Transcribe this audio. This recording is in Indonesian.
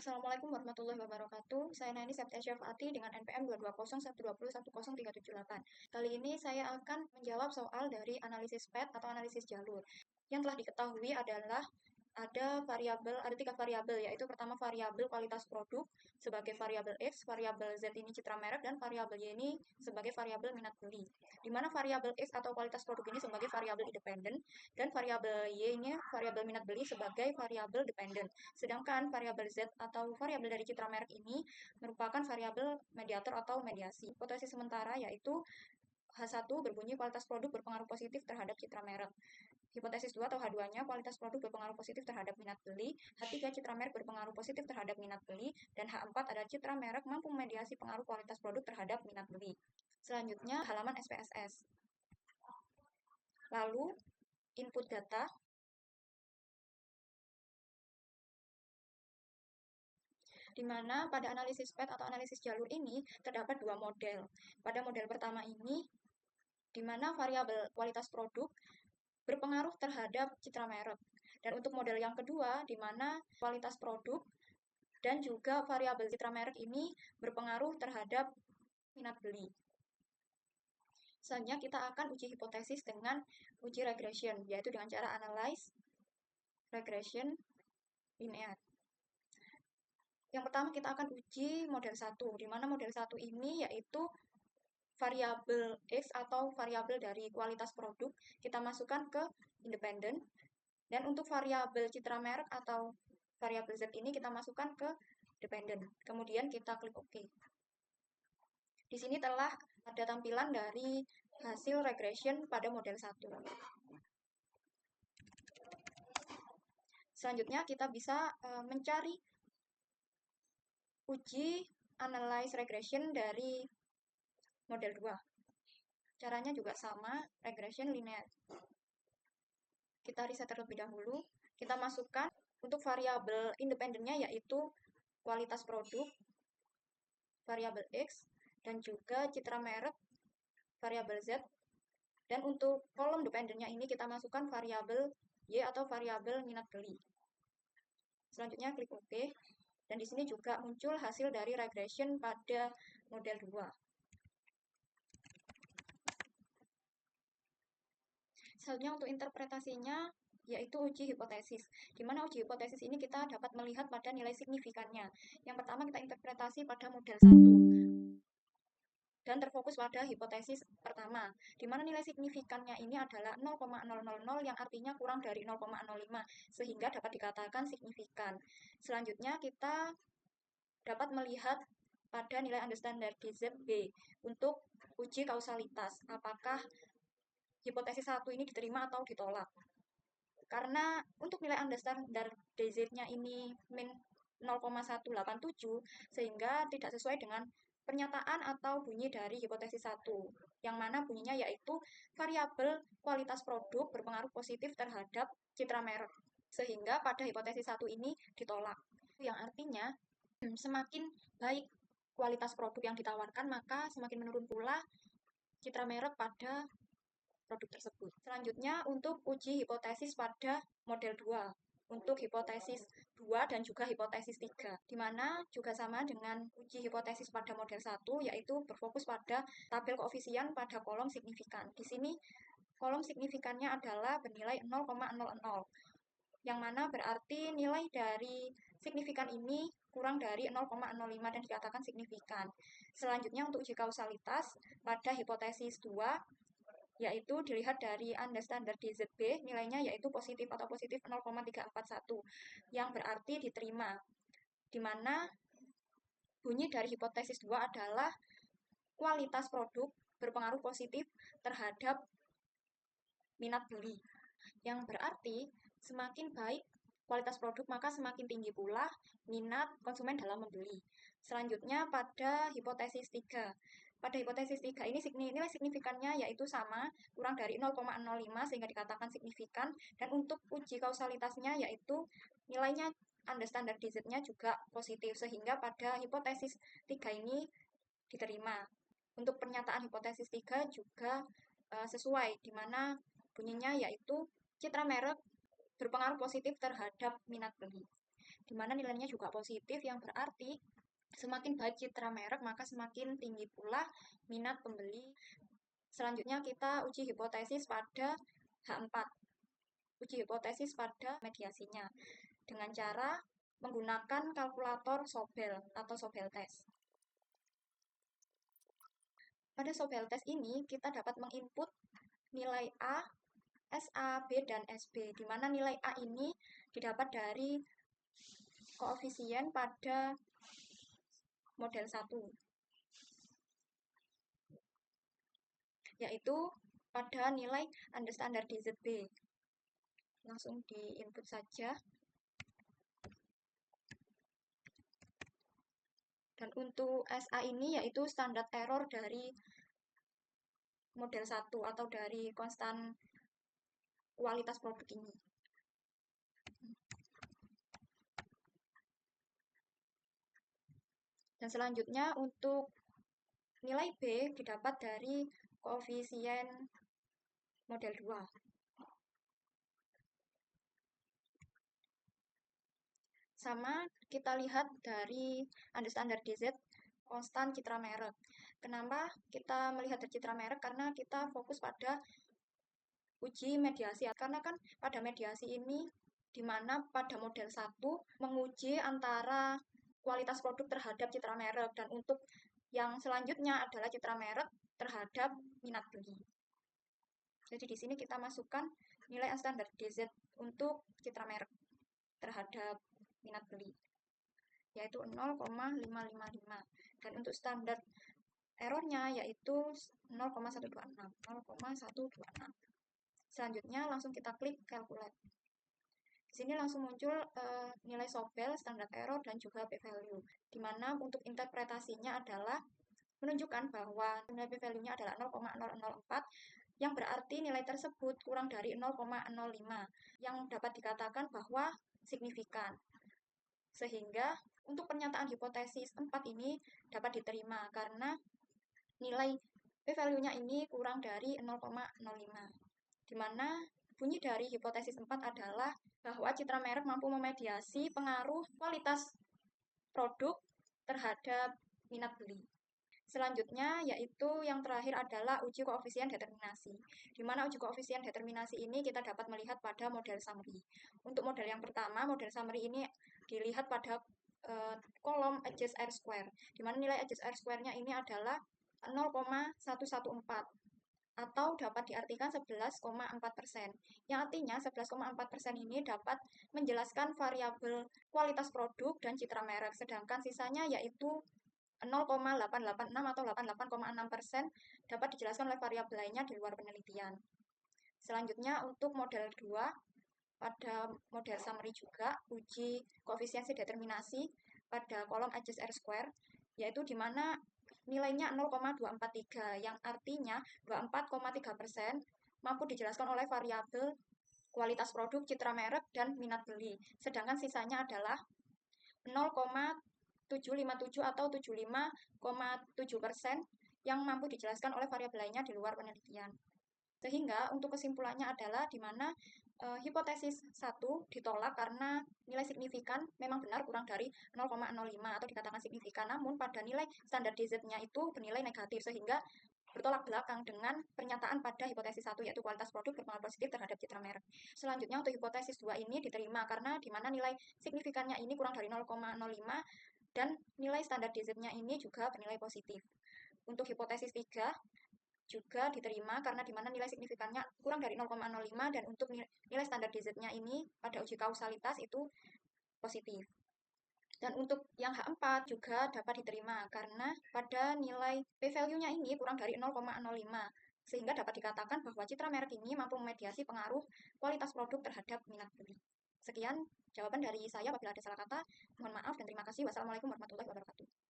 Assalamualaikum warahmatullahi wabarakatuh. Saya Nani Septia Syafati dengan NPM 220120108. Kali ini saya akan menjawab soal dari analisis PET atau analisis jalur. Yang telah diketahui adalah ada tiga variabel, yaitu pertama variabel kualitas produk sebagai variabel X, variabel Z ini citra merek, dan variabel Y ini sebagai variabel minat beli. Di mana variabel X atau kualitas produk ini sebagai variabel independen, dan variabel Y ini variabel minat beli sebagai variabel dependen. Sedangkan variabel Z atau variabel dari citra merek ini merupakan variabel mediator atau mediasi. Hipotesis sementara yaitu H1 berbunyi kualitas produk berpengaruh positif terhadap citra merek. Hipotesis 2 atau H2-nya, kualitas produk berpengaruh positif terhadap minat beli, H3 citra merek berpengaruh positif terhadap minat beli, dan H4 adalah citra merek mampu memediasi pengaruh kualitas produk terhadap minat beli. Selanjutnya, halaman SPSS. Lalu, input data, di mana pada analisis PET atau analisis jalur ini terdapat dua model. Pada model pertama ini, di mana variabel kualitas produk berpengaruh terhadap citra merek. Dan untuk model yang kedua, di mana kualitas produk dan juga variabel citra merek ini berpengaruh terhadap minat beli. Selanjutnya kita akan uji hipotesis dengan uji regression, yaitu dengan cara analyze, regression, linear. Yang pertama kita akan uji model 1, di mana model 1 ini yaitu variabel X atau variabel dari kualitas produk kita masukkan ke independen, dan untuk variabel citra merek atau variabel Z ini kita masukkan ke dependen. Kemudian kita klik OK. Di sini telah ada tampilan dari hasil regression pada model 1. Selanjutnya kita bisa mencari uji analyze regression dari model 2. Caranya juga sama, regression linear. Kita riset terlebih dahulu. Kita masukkan untuk variabel independennya yaitu kualitas produk, variabel X, dan juga citra merek, variabel Z. Dan untuk kolom dependennya ini kita masukkan variabel Y atau variabel minat beli. Selanjutnya klik OK. Dan di sini juga muncul hasil dari regression pada model 2. Selanjutnya untuk interpretasinya yaitu uji hipotesis. Di mana uji hipotesis ini kita dapat melihat pada nilai signifikannya. Yang pertama kita interpretasi pada model 1 dan terfokus pada hipotesis pertama, di mana nilai signifikannya ini adalah 0,000 yang artinya kurang dari 0,05, sehingga dapat dikatakan signifikan. Selanjutnya kita dapat melihat pada nilai unstandardized B untuk uji kausalitas, apakah hipotesis 1 ini diterima atau ditolak. Karena untuk nilai unstandardized-nya ini min 0,187, sehingga tidak sesuai dengan pernyataan atau bunyi dari hipotesis 1, yang mana bunyinya yaitu variabel kualitas produk berpengaruh positif terhadap citra merek, sehingga pada hipotesis 1 ini ditolak. Yang artinya, semakin baik kualitas produk yang ditawarkan, maka semakin menurun pula citra merek pada produk tersebut. Selanjutnya, untuk uji hipotesis pada model 2. Untuk hipotesis 2 dan juga hipotesis 3, di mana juga sama dengan uji hipotesis pada model 1, yaitu berfokus pada tabel koefisien pada kolom signifikan. Di sini, kolom signifikannya adalah bernilai 0,00, yang mana berarti nilai dari signifikan ini kurang dari 0,05 dan dikatakan signifikan. Selanjutnya, untuk uji kausalitas pada hipotesis 2, yaitu dilihat dari unstandardized B, nilainya yaitu positif atau positif 0,341, yang berarti diterima, di mana bunyi dari hipotesis 2 adalah kualitas produk berpengaruh positif terhadap minat beli, yang berarti semakin baik kualitas produk maka semakin tinggi pula minat konsumen dalam membeli. Selanjutnya pada hipotesis 3. Pada hipotesis 3 ini nilai signifikannya yaitu sama, kurang dari 0,05 sehingga dikatakan signifikan, dan untuk uji kausalitasnya yaitu nilainya unstandardized-nya juga positif, sehingga pada hipotesis 3 ini diterima. Untuk pernyataan hipotesis 3 juga sesuai, di mana bunyinya yaitu citra merek berpengaruh positif terhadap minat beli. di mana nilainya juga positif, yang berarti semakin baik citra merek, maka semakin tinggi pula minat pembeli. Selanjutnya kita uji hipotesis pada H4. Uji hipotesis pada mediasinya dengan cara menggunakan kalkulator Sobel atau Sobel test. Pada Sobel test ini kita dapat menginput nilai A, SA, B, dan SB, di mana nilai A ini didapat dari koefisien pada model 1, yaitu pada nilai unstandardized B. Langsung diinput saja. Dan untuk SA ini yaitu standar error dari model 1 atau dari konstan kualitas produk ini. Dan selanjutnya untuk nilai B didapat dari koefisien model 2. Sama kita lihat dari unstandardized konstan citra merek. Kenapa kita melihat dari citra merek? Karena kita fokus pada uji mediasi. Karena kan pada mediasi ini di mana pada model 1 menguji antara kualitas produk terhadap citra merek, dan untuk yang selanjutnya adalah citra merek terhadap minat beli. Jadi di sini kita masukkan nilai unstandardized untuk citra merek terhadap minat beli, yaitu 0,555. Dan untuk standar errornya yaitu 0,126. Selanjutnya langsung kita klik calculate. Di sini langsung muncul nilai Sobel, standar error, dan juga p-value. Di mana untuk interpretasinya adalah menunjukkan bahwa nilai p-value-nya adalah 0,004, yang berarti nilai tersebut kurang dari 0,05, yang dapat dikatakan bahwa signifikan. Sehingga untuk pernyataan hipotesis 4 ini dapat diterima karena nilai p-value-nya ini kurang dari 0,05. Di mana bunyi dari hipotesis 4 adalah bahwa citra merek mampu memediasi pengaruh kualitas produk terhadap minat beli. Selanjutnya yaitu yang terakhir adalah uji koefisien determinasi. Di mana uji koefisien determinasi ini kita dapat melihat pada model summary. Untuk model yang pertama, model summary ini dilihat pada kolom adjust R square, di mana nilai adjust R square-nya ini adalah 0,114, atau dapat diartikan 11,4%. Yang artinya 11,4% ini dapat menjelaskan variabel kualitas produk dan citra merek, sedangkan sisanya yaitu 0,886 atau 88,6% dapat dijelaskan oleh variabel lainnya di luar penelitian. Selanjutnya untuk model 2, pada model summary juga uji koefisiensi determinasi pada kolom adjust R square, yaitu di mana nilainya 0,243, yang artinya 24,3% mampu dijelaskan oleh variabel kualitas produk, citra merek, dan minat beli. Sedangkan sisanya adalah 0,757 atau 75,7% yang mampu dijelaskan oleh variabel lainnya di luar penelitian. Sehingga untuk kesimpulannya adalah di mana hipotesis 1 ditolak karena nilai signifikan memang benar kurang dari 0,05 atau dikatakan signifikan, namun pada nilai standardized-nya itu bernilai negatif, sehingga bertolak belakang dengan pernyataan pada hipotesis 1, yaitu kualitas produk berpengaruh positif terhadap citra merek. Selanjutnya untuk hipotesis 2 ini diterima karena di mana nilai signifikannya ini kurang dari 0,05 dan nilai standardized-nya ini juga bernilai positif. Untuk hipotesis 3 juga diterima karena di mana nilai signifikannya kurang dari 0,05 dan untuk nilai standardized-nya ini pada uji kausalitas itu positif. Dan untuk yang H4 juga dapat diterima karena pada nilai p-value-nya ini kurang dari 0,05, sehingga dapat dikatakan bahwa citra merek ini mampu memediasi pengaruh kualitas produk terhadap minat beli. Sekian jawaban dari saya, apabila ada salah kata mohon maaf dan terima kasih. Wassalamualaikum warahmatullahi wabarakatuh.